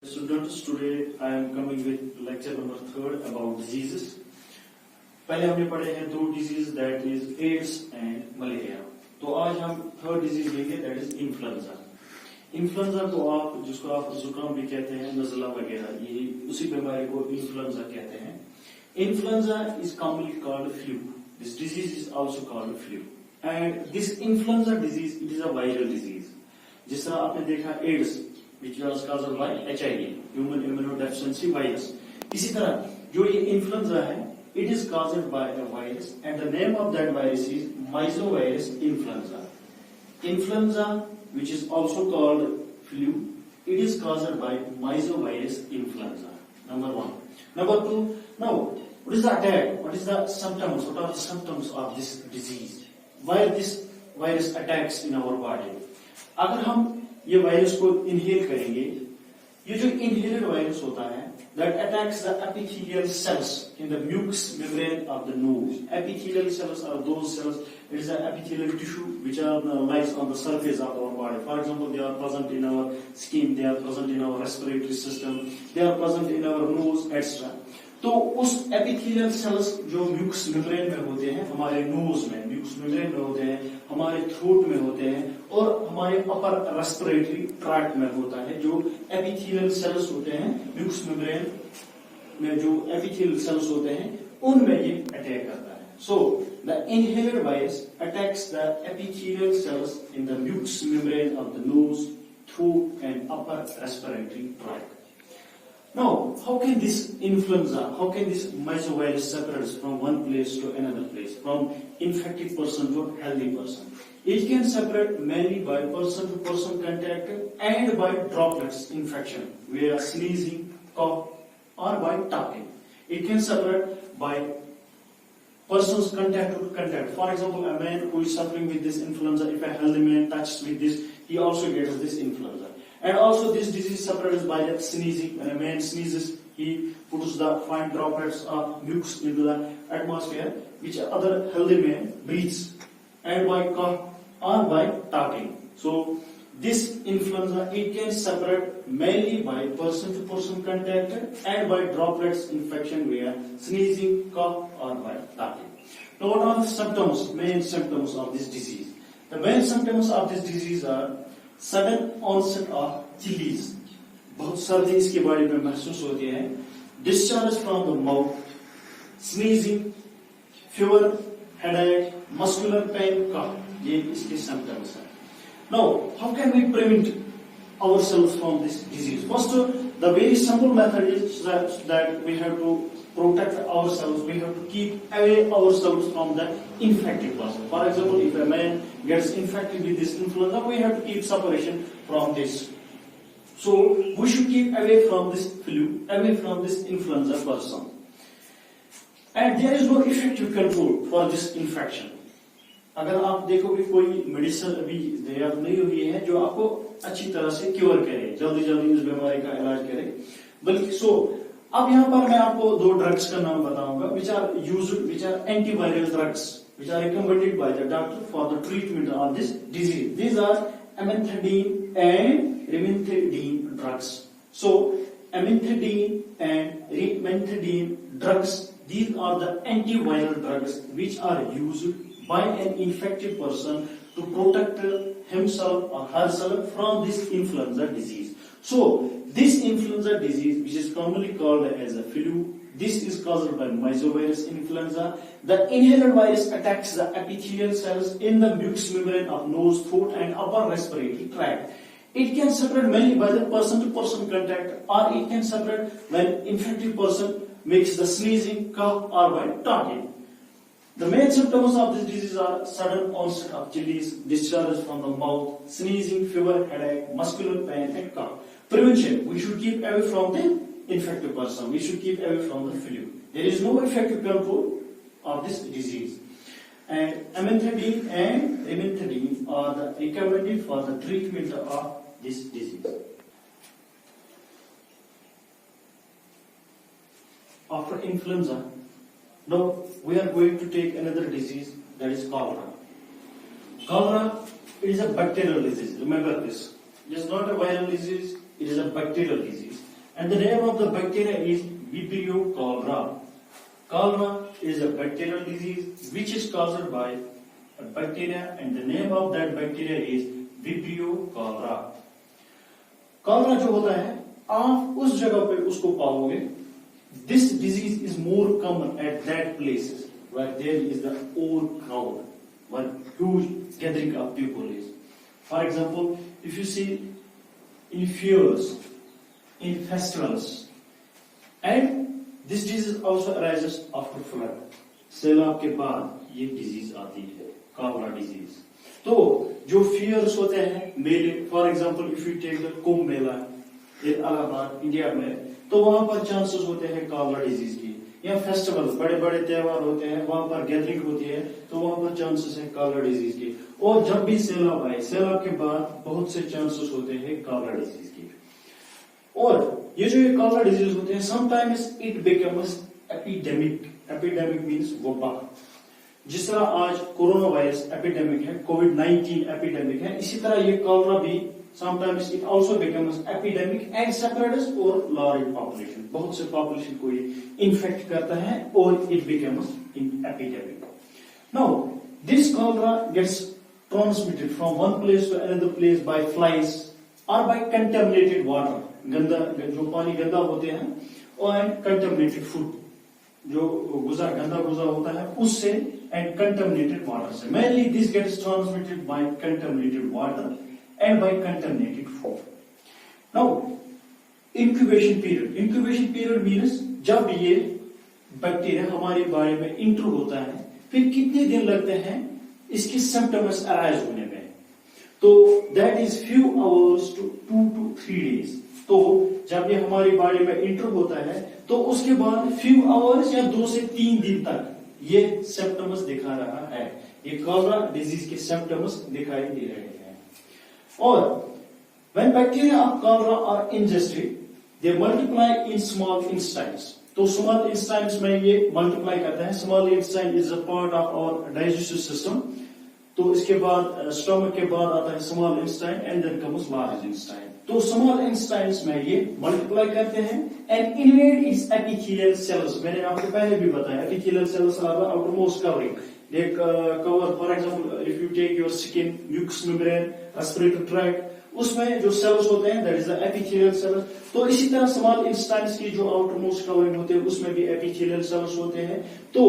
Students, today I am coming with lecture number 3 about diseases. पहले हमने पढ़े हैं दो disease that is AIDS and malaria. तो आज हम थर्ड डिजीज लेंगे दैट इज इन्फ्लुएंजा. इन्फ्लुएंजा को आप जिसको आप जुकाम भी कहते हैं, नजला वगैरह, यही उसी बीमारी को इन्फ्लुएंजा कहते हैं. Influenza is commonly called flu. This disease is also called flu and this influenza disease it is a viral disease. जिस तरह आपने देखा ads which was caused by HIV, human immunodeficiency virus. इसी तरह जो ये इन्फ्लुएंजा है, it is caused by a virus and the name of that virus is mysovirus influenza. Influenza, which is also called flu, it is caused by mysovirus influenza. Number one. Number two. Now, what is the attack? What is the symptoms? What are the symptoms of this disease? Why this virus attacks in our body? अगर हम ये virus को inhale करेंगे, ये जो inhaled virus होता है that attacks the epithelial cells in the mucous membrane of the nose. Epithelial cells are those cells, it is the epithelial tissue which are lies on the surface of our body. For example, they are present in our skin, they are present in our respiratory system, they are present in our nose, etc. तो उस epithelial cells जो mucus membrane में होते हैं, हमारे knows में mucus membrane में होते हैं, हमारे थ्रोट में होते हैं और हमारे अपर रेस्पिरेटरी ट्रैक्ट में होता है. जो एपिथेलियल सेल्स होते हैं म्यूकस मेम्ब्रेन में, जो एपिथेलियल सेल्स होते हैं उनमें ये अटैक करता है. So the inhaled virus attacks the epithelial cells in the mucous membrane of the nose, throat and upper respiratory tract. Now, how can this influenza, how can this mysovirus separate from one place to another place, from infected person to healthy person? It can separate mainly by person-to-person contact and by droplets infection, via sneezing, cough, or by talking. It can separate by person's contact to contact. For example, a man who is suffering with this influenza, if a healthy man touches with this, he also gets this influenza. And also this disease separates by the sneezing. When a man sneezes, he puts the fine droplets of mucus into the atmosphere, which other healthy man breathes, and by cough or by talking. So this influenza, it can separate mainly by person-to-person contact and by droplets infection via sneezing, cough or by talking. Now what are the symptoms, main symptoms of this disease? The main symptoms of this disease are sudden onset of chills. बहुत सर्दी इसके body में महसूस होती है. Discharge from the mouth, sneezing, fever, headache, muscular pain, cough, ये इसके symptoms हैं. Now how can we prevent ourselves from this disease? First, the very simple method is that we have to protect ourselves. We have to keep away ourselves from the infected person. For example, if a man gets infected with this influenza, we have to keep separation from this. So we should keep away from this flu, away from this influenza person. And there is no effective control for this infection. अगर आप देखोगे कोई medicine अभी तैयार नहीं हुई है जो आपको अच्छी तरह से क्योर करे, जल्दी जल्दी इस बीमारी का इलाज करे, बल्कि अब यहाँ पर मैं आपको दो ड्रग्स का नाम बताऊंगा which are used, which are antiviral drugs, which are recommended by the doctor for the treatment of this disease. These are amantadine and rimantadine drugs. So amantadine and rimantadine drugs, these are the antiviral drugs which are used by an infected person to protect himself or herself from this influenza disease. So this influenza disease, which is commonly called as a flu, this is caused by mysovirus influenza. The inhaled virus attacks the epithelial cells in the mucous membrane of nose, throat and upper respiratory tract. It can separate mainly by the person-to-person contact, or it can separate when infected person makes the sneezing, cough or by talking. The main symptoms of this disease are sudden onset of chills, discharge from the mouth, sneezing, fever, headache, muscular pain and cough. Prevention, we should keep away from the infected person. We should keep away from the flu. There is no effective control of this disease. And amantadine and rimantadine are recommended for the treatment of this disease. After influenza, now we are going to take another disease, that is cholera. Cholera, it is a bacterial disease. Remember this. It is not a viral disease, it is a bacterial disease. and the name of the bacteria is Vibrio cholera. Cholera is a bacterial disease which is caused by a bacteria, and the name of that bacteria is Vibrio cholera. Cholera जो होता है, आप उस जगह पे उसको पाओगे. This disease is more common at that places where there is the overcrowd, where huge gathering of people is. For example, if you see in fairs, in festivals, and this disease also arises after flood. सैलाब के बाद ये disease आती है, cholera disease. तो जो fears होते हैं मेले, for example if you take the Kumbh Mela in Allahabad India में, तो वहां पर चांसेस होते हैं कॉलरा डिजीज की. या फेस्टिवल, बड़े बड़े त्योहार होते हैं, वहां पर गैदरिंग होती है, तो वहां पर चांसेस है कॉलरा डिजीज की. और जब भी सैलाब आए, सैलाब के बाद बहुत से चांसेस होते हैं कॉलरा डिजीज की. और ये जो ये कॉलरा डिजीज होते हैं, sometimes it becomes epidemic. Epidemic means वबा. जिस तरह आज कोरोना वायरस एपिडेमिक है, कोविड-19 एपिडेमिक है, इसी तरह ये कॉलरा भी sometimes it also becomes epidemic and spreads over large population. बहुत से पॉपुलेशन को ये इन्फेक्ट करता है और it becomes an epidemic. Now this cholera gets transmitted from one place to another place by flies or by contaminated water. गंदा, जो पानी गंदा होते हैं, और contaminated food, जो गंदा गुजार होता है उससे, and contaminated water से. Mainly this gets transmitted by contaminated water and by contaminated food. Now incubation period. Incubation period means जब ये बैक्टीरिया हमारी बॉडी में इंटर होता है, फिर कितने दिन लगते हैं इसकी सिम्टम्स अराइज होने में. तो that is few hours to 2 to 3 days. तो जब ये हमारी बॉडी में इंटर होता है, तो उसके बाद फ्यू आवर्स या 2 से 3 दिन तक ये सिम्टम्स दिखा रहा है. ये कॉलरा डिजीज के सिम्टम्स दिखाई दे रहे हैं. और when bacteria of cholera are ingested, they multiply in small intestines. तो स्मॉल इंटेस्टाइन्स में ये मल्टीप्लाई करते हैं. Small intestine is a part of our digestive system. तो इसके बाद स्टमक के बाद आता है small intestine and then comes large intestine. तो स्मॉल इंटेस्टाइन्स में ये मल्टीप्लाई करते हैं and invade its epithelial cells. मैंने आपको पहले भी बताया epithelial cells are the outermost covering. They cover, for example if you take your skin, mucous membrane, respiratory tract, उसमें जो सेल्स होते हैं that is the epithelial cells. तो इसी तरह स्मॉल इंटेस्टाइन्स की जो आउटरमोस्ट कवरिंग होते हैं उसमें भी एपिथेलियल सेल्स होते हैं. तो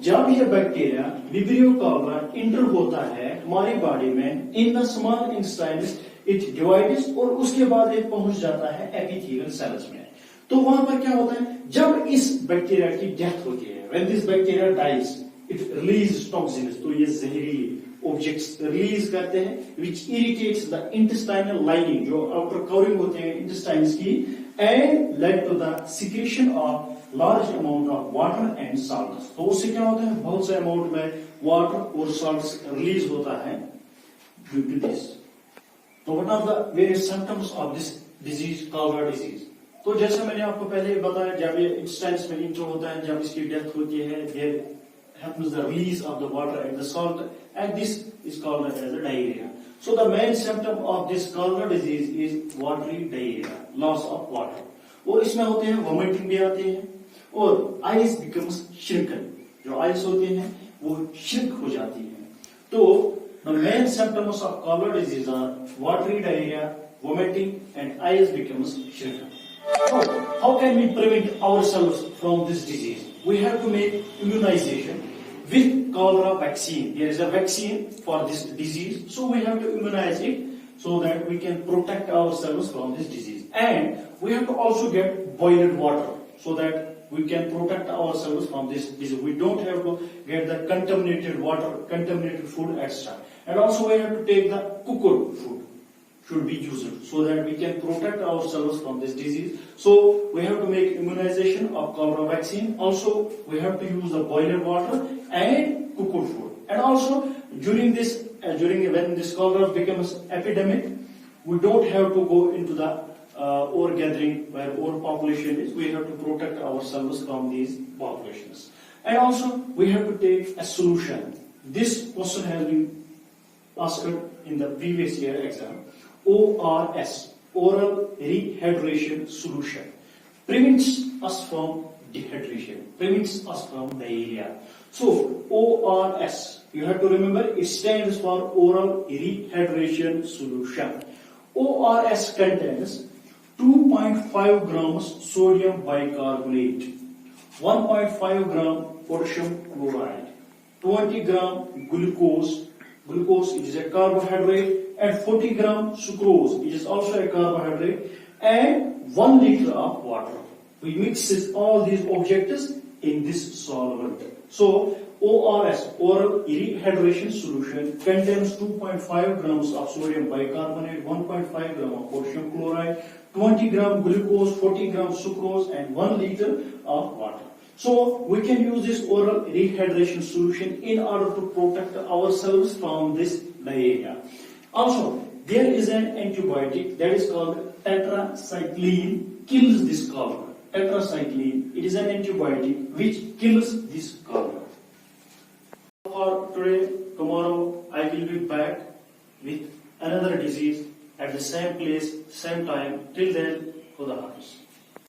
जब ये बैक्टीरिया विब्रियो कॉलरा इंटर होता है हमारी बॉडी में in the small intestines, it divides और उसके बाद ये पहुंच जाता है एपिथेलियल सेल्स में. तो वहां पर क्या होता है, जब इस बैक्टीरिया की डेथ होती है, when this bacteria dies, it release toxins. तो ये जहरीली ऑब्जेक्ट्स रिलीज करते हैं which irritates the intestinal lining, जो आउटर कवरिंग होते हैं इंटेस्टाइन्स की, and lead to the secretion of large amount of water and salts. तो उससे क्या होता है, बहुत से अमाउंट में वाटर और साल्ट्स रिलीज होता है ड्यू टू दिस. तो what are the various symptoms of this disease, cholera disease. तो जैसे मैंने आपको पहले बताया, जब ये इंटेस्टाइन्स में इंटर होता है, जब इसकी डेथ होती है, there happens the release of the water and the salt, and this is called as a diarrhea. So the main symptom of this cholera disease is watery diarrhea, loss of water. और इसमें होते हैं vomiting भी आते हैं और eyes becomes shrunken. जो eyes होते हैं वो श्रिंक हो जाती है. तो the main symptoms of cholera disease are watery diarrhea, vomiting, and eyes becomes shrunken. So how can we prevent ourselves from this disease? We have to make immunization with cholera vaccine. There is a vaccine for this disease, so we have to immunize it so that we can protect ourselves from this disease. And we have to also get boiled water so that we can protect ourselves from this disease. We don't have to get the contaminated water, contaminated food, etc. And also we have to take the cooked food should be used so that we can protect ourselves from this disease. So we have to make immunization of cholera vaccine. Also we have to use the boiler water and cooked food. And also during when this cholera becomes epidemic, we don't have to go into the over gathering where over population is. We have to protect ourselves from these populations. And also we have to take a solution. This question has been asked in the previous year exam. ORS, oral rehydration solution. prevents us from dehydration, prevents us from diarrhea. So ORS, you have to remember, it stands for oral rehydration solution. ORS contains 2.5 grams sodium bicarbonate, 1.5 gram potassium chloride, 20 gram glucose, glucose is a carbohydrate, and 40 gram sucrose, it is also a carbohydrate, and 1 liter of water. We mix all these objects in this solvent. So ORS, oral rehydration solution, contains 2.5 grams of sodium bicarbonate, 1.5 gram of potassium chloride, 20 gram glucose, 40 gram sucrose, and 1 liter of water. So we can use this oral rehydration solution in order to protect ourselves from this diarrhea. Also, there is an antibiotic that is called tetracycline, kills this cholera. Tetracycline, it is an antibiotic which kills this cholera. For today, tomorrow I will be back with another disease at the same place, same time. Till then, Khuda Hafiz.